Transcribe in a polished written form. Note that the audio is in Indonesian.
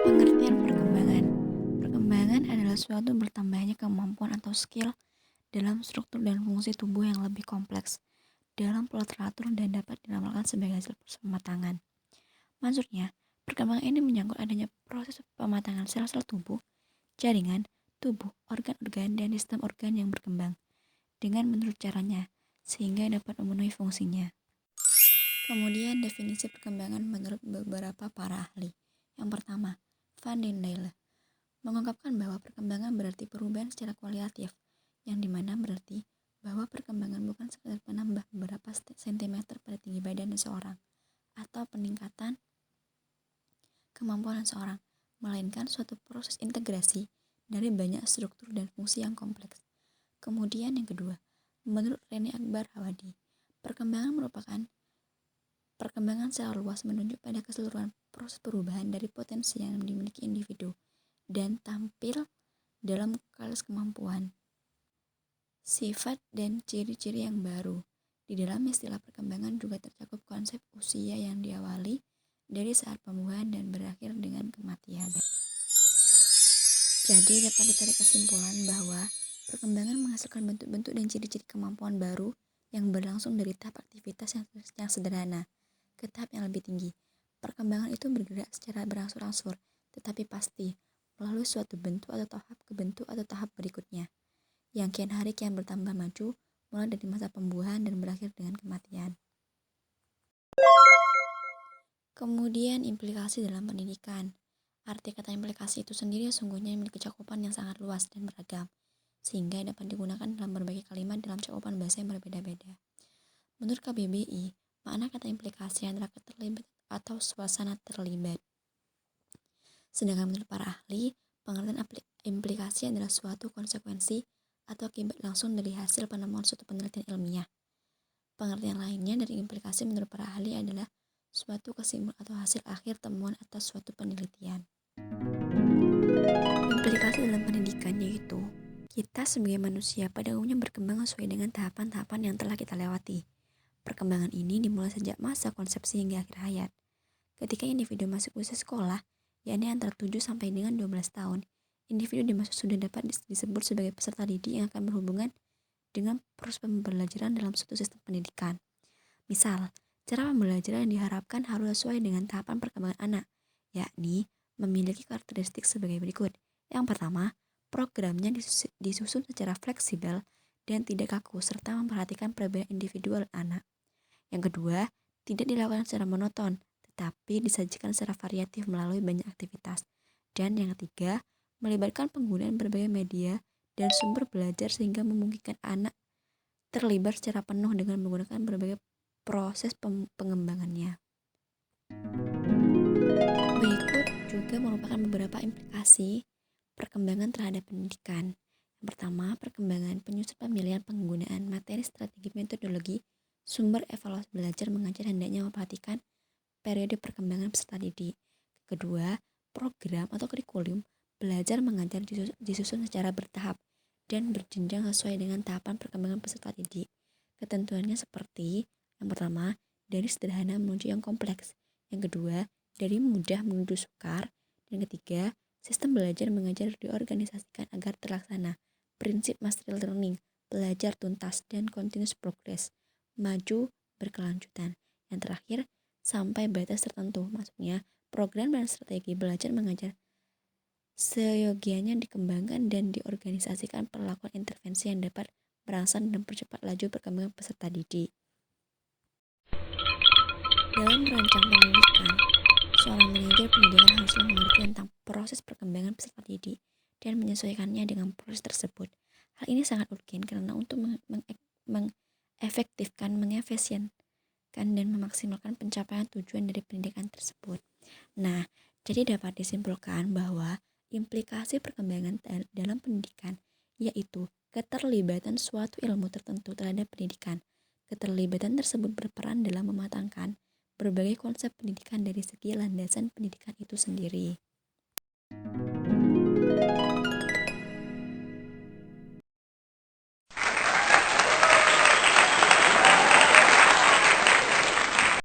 Pengertian perkembangan. Perkembangan adalah suatu bertambahnya kemampuan atau skill dalam struktur dan fungsi tubuh yang lebih kompleks dalam pola teratur dan dapat diramalkan sebagai hasil pematangan. Maksudnya, perkembangan ini menyangkut adanya proses pematangan sel-sel tubuh, jaringan, tubuh, organ-organ, dan sistem organ yang berkembang dengan menurut caranya, sehingga dapat memenuhi fungsinya. Kemudian definisi perkembangan menurut beberapa para ahli. Yang pertama, Van den Daele mengungkapkan bahwa perkembangan berarti perubahan secara kualitatif, yang dimana berarti bahwa perkembangan bukan sekedar menambah beberapa sentimeter pada tinggi badan seseorang atau peningkatan kemampuan seseorang, melainkan suatu proses integrasi dari banyak struktur dan fungsi yang kompleks. Kemudian yang kedua, menurut Rene Akbar Hawadi, perkembangan merupakan perkembangan secara luas menunjuk pada keseluruhan proses perubahan dari potensi yang dimiliki individu dan tampil dalam kelas kemampuan, sifat, dan ciri-ciri yang baru. Di dalam istilah perkembangan juga tercakup konsep usia yang diawali dari saat pembuahan dan berakhir dengan kematian. Jadi dapat ditarik kesimpulan bahwa perkembangan menghasilkan bentuk-bentuk dan ciri-ciri kemampuan baru yang berlangsung dari tahap aktivitas yang sederhana ke tahap yang lebih tinggi. Perkembangan itu bergerak secara berangsur-angsur, tetapi pasti melalui suatu bentuk atau tahap ke bentuk atau tahap berikutnya, yang kian hari kian bertambah maju, mulai dari masa pembuahan dan berakhir dengan kematian. Kemudian implikasi dalam pendidikan. Arti kata implikasi itu sendiri sungguhnya memiliki cakupan yang sangat luas dan beragam, sehingga dapat digunakan dalam berbagai kalimat dalam cakupan bahasa yang berbeda-beda. Menurut KBBI, makna kata implikasi adalah keterlibat atau suasana terlibat. Sedangkan menurut para ahli, pengertian implikasi adalah suatu konsekuensi atau akibat langsung dari hasil penemuan suatu penelitian ilmiah. Pengertian lainnya dari implikasi menurut para ahli adalah suatu kesimpulan atau hasil akhir temuan atas suatu penelitian. Implikasi dalam pendidikan yaitu kita sebagai manusia pada umumnya berkembang sesuai dengan tahapan-tahapan yang telah kita lewati. Perkembangan ini dimulai sejak masa konsepsi hingga akhir hayat. Ketika individu masuk usia sekolah, yakni antara 7 sampai dengan 12 tahun, individu dimaksud sudah dapat disebut sebagai peserta didik yang akan berhubungan dengan proses pembelajaran dalam suatu sistem pendidikan. Misal, cara pembelajaran yang diharapkan harus sesuai dengan tahapan perkembangan anak, yakni memiliki karakteristik sebagai berikut. Yang pertama, programnya disusun secara fleksibel dan tidak kaku serta memperhatikan perbedaan individual anak. Yang kedua, tidak dilakukan secara monoton, tetapi disajikan secara variatif melalui banyak aktivitas. Dan yang ketiga, melibatkan penggunaan berbagai media dan sumber belajar sehingga memungkinkan anak terlibat secara penuh dengan menggunakan berbagai proses pengembangannya. Berikut juga merupakan beberapa implikasi perkembangan terhadap pendidikan. Yang pertama, perkembangan penyusun pemilihan penggunaan materi, strategi, metodologi, sumber evaluasi belajar mengajar hendaknya memperhatikan periode perkembangan peserta didik. Kedua, program atau kurikulum belajar mengajar disusun secara bertahap dan berjenjang sesuai dengan tahapan perkembangan peserta didik. Ketentuannya seperti, yang pertama, dari sederhana menuju yang kompleks. Yang kedua, dari mudah menuju sukar. Dan ketiga, sistem belajar mengajar diorganisasikan agar terlaksana. Prinsip mastery learning, belajar tuntas dan continuous progress, maju berkelanjutan. Yang terakhir, sampai batas tertentu, maksudnya program dan strategi belajar mengajar seyogianya dikembangkan dan diorganisasikan perlakuan intervensi yang dapat merangsang dan mempercepat laju perkembangan peserta didik. Dalam merancang pendidikan, seorang manajer pendidikan haruslah mengerti tentang proses perkembangan peserta didik dan menyesuaikannya dengan proses tersebut. Hal ini sangat urgen karena untuk mengefektifkan, mengefisienkan, dan memaksimalkan pencapaian tujuan dari pendidikan tersebut. Nah, jadi dapat disimpulkan bahwa implikasi perkembangan dalam pendidikan yaitu keterlibatan suatu ilmu tertentu terhadap pendidikan. Keterlibatan tersebut berperan dalam mematangkan berbagai konsep pendidikan dari segi landasan pendidikan itu sendiri.